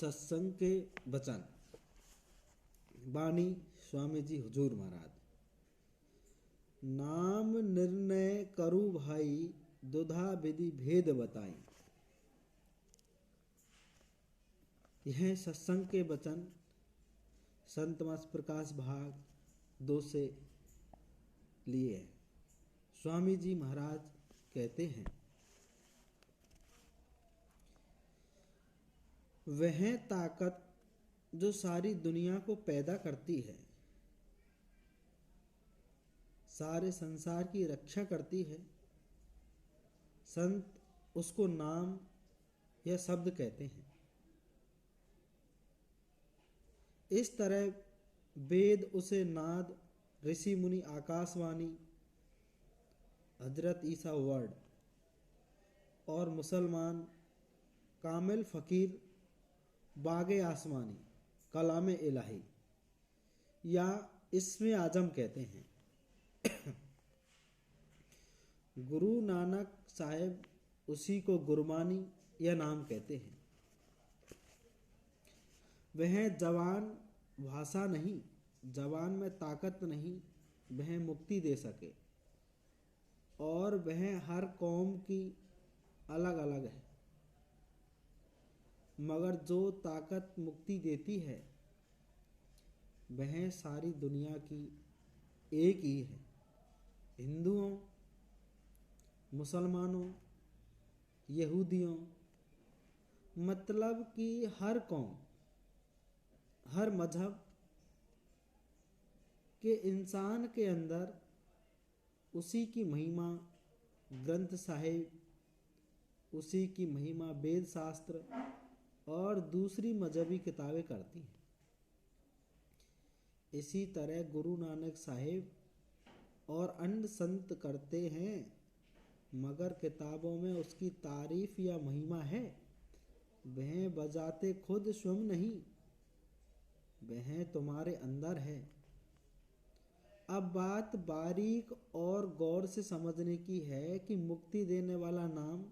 सत्संग के वचन। वाणी स्वामी जी हुजूर महाराज। नाम निर्णय करु भाई, दुधा विधि भेद बताई। यह सत्संग के वचन संत मास प्रकाश भाग 2 से लिए हैं। स्वामी जी महाराज कहते हैं, वह ताकत जो सारी दुनिया को पैदा करती है, सारे संसार की रक्षा करती है, संत उसको नाम या शब्द कहते हैं। इस तरह वेद उसे नाद, ऋषि मुनि आकाशवाणी, हजरत ईसा वर्ड और मुसलमान कामिल फकीर बागे आसमानी, कलाम इलाही या इसमें आजम कहते हैं। गुरु नानक साहेब उसी को गुरबानी या नाम कहते हैं। वह जवान भाषा नहीं, जवान में ताकत नहीं, वह मुक्ति दे सके और वह हर कौम की अलग अलग है, मगर जो ताकत मुक्ति देती है वह सारी दुनिया की एक ही है। हिंदुओं, मुसलमानों, यहूदियों, मतलब कि हर कौम, हर मजहब के इंसान के अंदर उसी की महिमा ग्रंथ साहिब, उसी की महिमा वेद शास्त्र और दूसरी मजहबी किताबें करती हैं। इसी तरह गुरु नानक साहिब और अन्य संत करते हैं, मगर किताबों में उसकी तारीफ या महिमा है। वह बजाते खुद स्वयं नहीं, वह तुम्हारे अंदर है। अब बात बारीक और गौर से समझने की है कि मुक्ति देने वाला नाम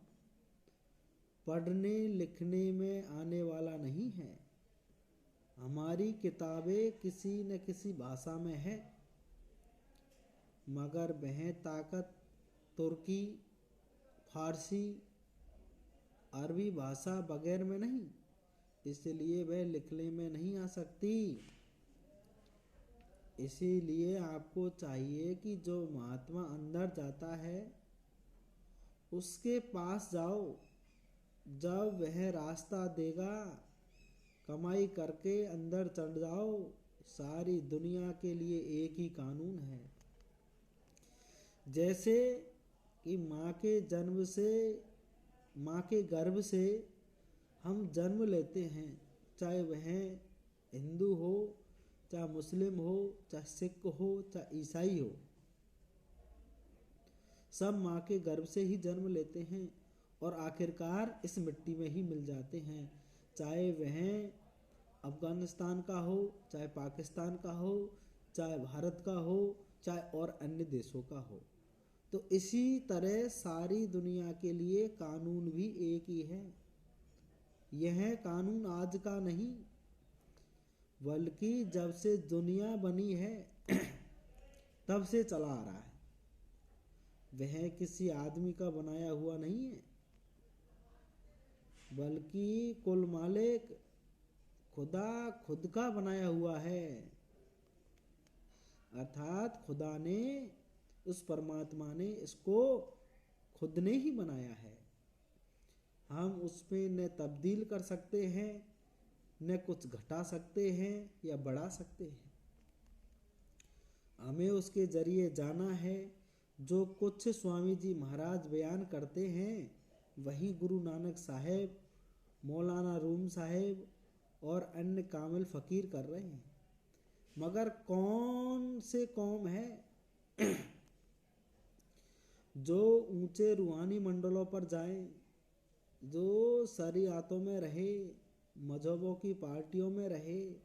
पढ़ने लिखने में आने वाला नहीं है। हमारी किताबें किसी न किसी भाषा में है, मगर वह ताकत तुर्की, फारसी, अरबी भाषा वगैरह में नहीं, इसलिए वह लिखने में नहीं आ सकती। इसीलिए आपको चाहिए कि जो महात्मा अंदर जाता है उसके पास जाओ। जब वह रास्ता देगा, कमाई करके अंदर चढ़ जाओ। सारी दुनिया के लिए एक ही कानून है। जैसे कि माँ के गर्भ से हम जन्म लेते हैं, चाहे वह हिंदू हो, चाहे मुस्लिम हो, चाहे सिख हो, चाहे ईसाई हो, सब माँ के गर्भ से ही जन्म लेते हैं और आखिरकार इस मिट्टी में ही मिल जाते हैं। चाहे वह अफगानिस्तान का हो, चाहे पाकिस्तान का हो, चाहे भारत का हो, चाहे और अन्य देशों का हो। तो इसी तरह सारी दुनिया के लिए कानून भी एक ही है। यह कानून आज का नहीं, बल्कि जब से दुनिया बनी है तब से चला आ रहा है। वह किसी आदमी का बनाया हुआ नहीं है, बल्कि कुल मालिक खुदा खुद का बनाया हुआ है। अर्थात खुदा ने, उस परमात्मा ने इसको खुद ने ही बनाया है। हम उसमें न तब्दील कर सकते हैं, न कुछ घटा सकते हैं या बढ़ा सकते हैं। हमें उसके जरिए जाना है। जो कुछ स्वामी जी महाराज बयान करते हैं वही गुरु नानक साहेब, मौलाना रूम साहेब और अन्य कामिल फकीर कर रहे हैं। मगर कौन से कौम है जो ऊंचे रूहानी मंडलों पर जाए, जो शरीआतों में रहे, मजहबों की पार्टियों में रहे,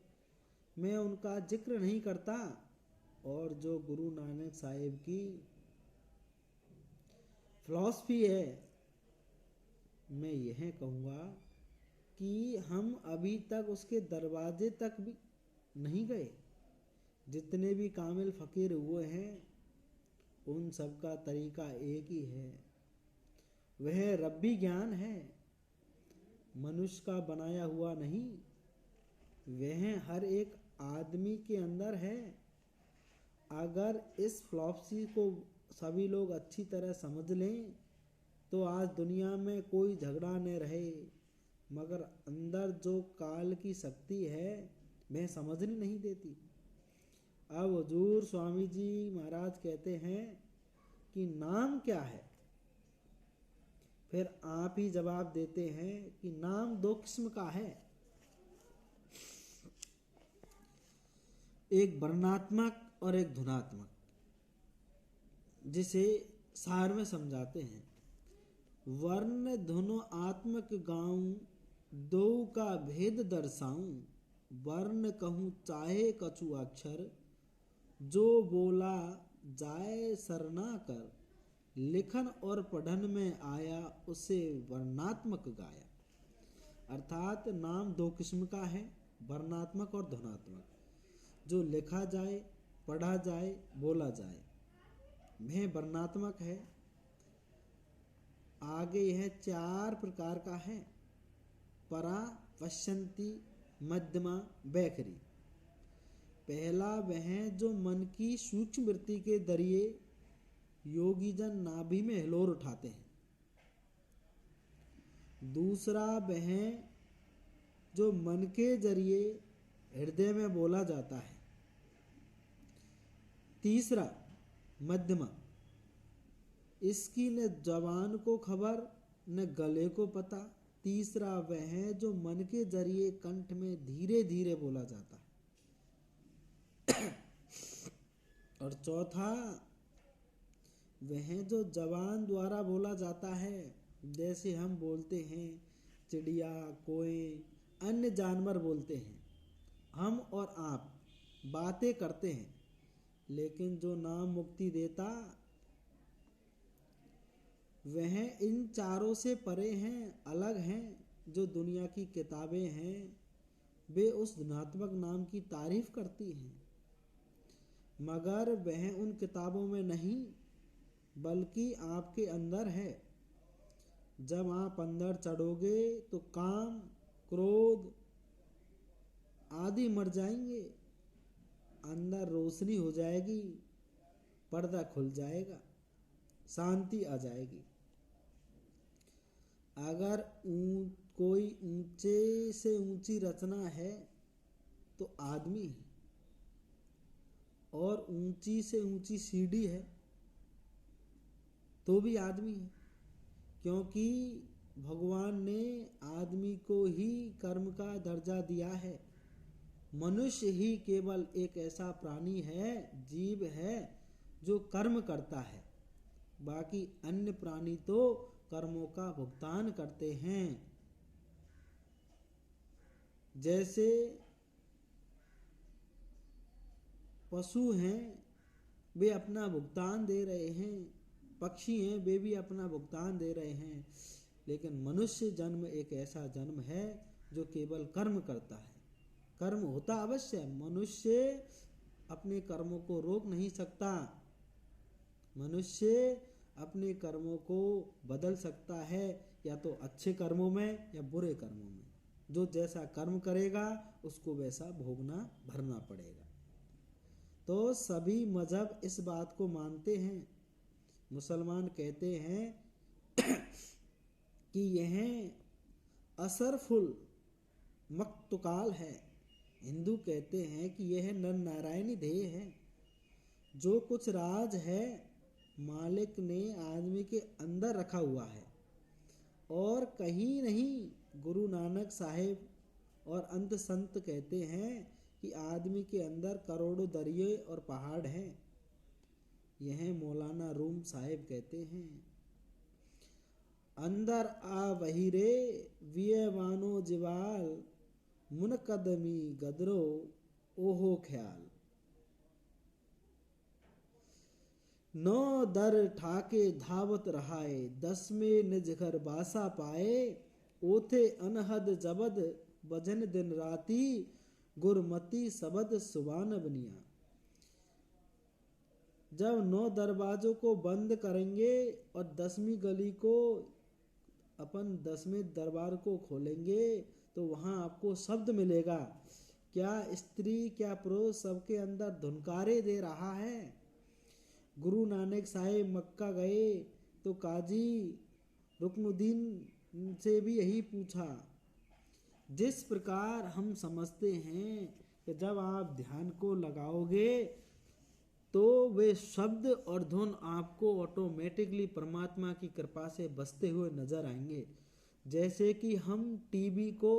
मैं उनका जिक्र नहीं करता। और जो गुरु नानक साहिब की फिलॉसफी है, मैं यह कहूँगा कि हम अभी तक उसके दरवाजे तक भी नहीं गए। जितने भी कामिल फकीर हुए हैं उन सब का तरीका एक ही है, वह रब्बी ज्ञान है, मनुष्य का बनाया हुआ नहीं। वह हर एक आदमी के अंदर है। अगर इस फिलॉसफी को सभी लोग अच्छी तरह समझ लें तो आज दुनिया में कोई झगड़ा न रहे। मगर अंदर जो काल की शक्ति है वह समझनी नहीं देती। अब हुजूर स्वामी जी महाराज कहते हैं कि नाम क्या है। फिर आप ही जवाब देते हैं कि नाम दो किस्म का है, एक वर्णात्मक और एक धुनात्मक, जिसे सार में समझाते हैं। वर्ण धुन आत्मक गाऊं, दो का भेद दर्शाऊं। वर्ण कहूँ चाहे कछु अक्षर, जो बोला जाए सरना कर। लिखन और पढ़न में आया, उसे वर्णात्मक गाया। अर्थात नाम दो किस्म का है, वर्णात्मक और धुनात्मक। जो लिखा जाए, पढ़ा जाए, बोला जाए वह वर्णात्मक है। आगे यह 4 प्रकार का है, परा, पश्यंती, मध्यमा, वैखरी। पहला वह जो मन की सूक्ष्म वृत्ति के जरिए योगी जन नाभि में हिलोर उठाते हैं। दूसरा वह जो मन के जरिए हृदय में बोला जाता है। तीसरा मध्यमा, इसकी न जबान को खबर न गले को पता। तीसरा वह जो मन के जरिए कंठ में धीरे धीरे बोला जाता है। और चौथा वह जो जबान द्वारा बोला जाता है, जैसे हम बोलते हैं, चिड़िया, कोए, अन्य जानवर बोलते हैं, हम और आप बातें करते हैं। लेकिन जो नाम मुक्ति देता वह इन चारों से परे हैं, अलग हैं। जो दुनिया की किताबें हैं वे उस धनात्मक नाम की तारीफ करती हैं, मगर वह उन किताबों में नहीं बल्कि आपके अंदर है। जब आप अंदर चढ़ोगे तो काम, क्रोध आदि मर जाएंगे, अंदर रोशनी हो जाएगी, पर्दा खुल जाएगा, शांति आ जाएगी। अगर कोई ऊंचे से ऊंची रचना है तो आदमी है, और ऊंची से ऊंची सीढ़ी है तो भी आदमी है। क्योंकि भगवान ने आदमी को ही कर्म का दर्जा दिया है। मनुष्य ही केवल एक ऐसा प्राणी है, जीव है, जो कर्म करता है। बाकी अन्य प्राणी तो कर्मों का भुगतान करते हैं। जैसे पशु हैं वे अपना भुगतान दे रहे हैं, पक्षी हैं वे भी अपना भुगतान दे रहे हैं, लेकिन मनुष्य जन्म एक ऐसा जन्म है जो केवल कर्म करता है। कर्म होता अवश्य है, मनुष्य अपने कर्मों को रोक नहीं सकता। मनुष्य अपने कर्मों को बदल सकता है, या तो अच्छे कर्मों में या बुरे कर्मों में। जो जैसा कर्म करेगा उसको वैसा भोगना भरना पड़ेगा। तो सभी मजहब इस बात को मानते हैं। मुसलमान कहते हैं कि यह असरफुल मक्तुकाल है। हिंदू कहते हैं कि यह नर नारायणी ध्येय है। जो कुछ राज है मालिक ने आदमी के अंदर रखा हुआ है और कहीं नहीं। गुरु नानक साहिब और अंत संत कहते हैं कि आदमी के अंदर करोड़ों दरिये और पहाड़ हैं। यह मौलाना रूम साहिब कहते हैं, अंदर आ वही रे वियवानो जिवाल, मुनकदमी गदरो ओहो ख्याल। नौ दर ठाके धावत रहाए, 10 में निज घर बासा पाए, ओथे अनहद जबद भजन दिन राती, गुरमती सबद सुबान बनिया। जब 9 दरवाजों को बंद करेंगे और 10वीं गली को अपन 10वें दरबार को खोलेंगे तो वहाँ आपको शब्द मिलेगा। क्या स्त्री क्या पुरुष सबके अंदर धुनकारे दे रहा है। गुरु नानक साहिब मक्का गए तो काजी रुकनुद्दीन से भी यही पूछा। जिस प्रकार हम समझते हैं कि जब आप ध्यान को लगाओगे तो वे शब्द और धुन आपको ऑटोमेटिकली परमात्मा की कृपा से बसते हुए नजर आएंगे। जैसे कि हम टीवी को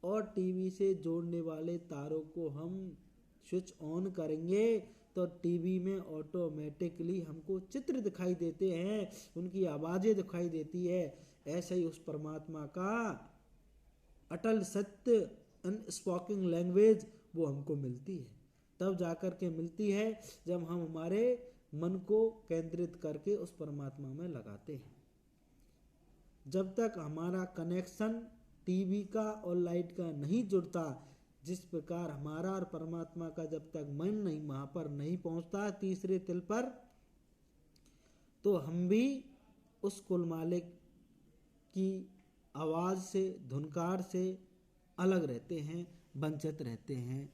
और टीवी से जोड़ने वाले तारों को हम स्विच ऑन करेंगे तो टीवी में ऑटोमेटिकली हमको चित्र दिखाई देते हैं, उनकी आवाज़ें दिखाई देती है। ऐसे ही उस परमात्मा का अटल सत्य अनस्पोकन लैंग्वेज वो हमको मिलती है। तब जाकर के मिलती है जब हम हमारे मन को केंद्रित करके उस परमात्मा में लगाते हैं। जब तक हमारा कनेक्शन टीवी का और लाइट का नहीं जुड़ता, जिस प्रकार हमारा और परमात्मा का जब तक मन नहीं वहाँ पर नहीं पहुँचता तीसरे तिल पर, तो हम भी उस कुल मालिक की आवाज़ से धुनकार से अलग रहते हैं, वंचित रहते हैं।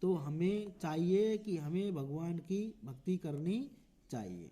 तो हमें चाहिए कि हमें भगवान की भक्ति करनी चाहिए।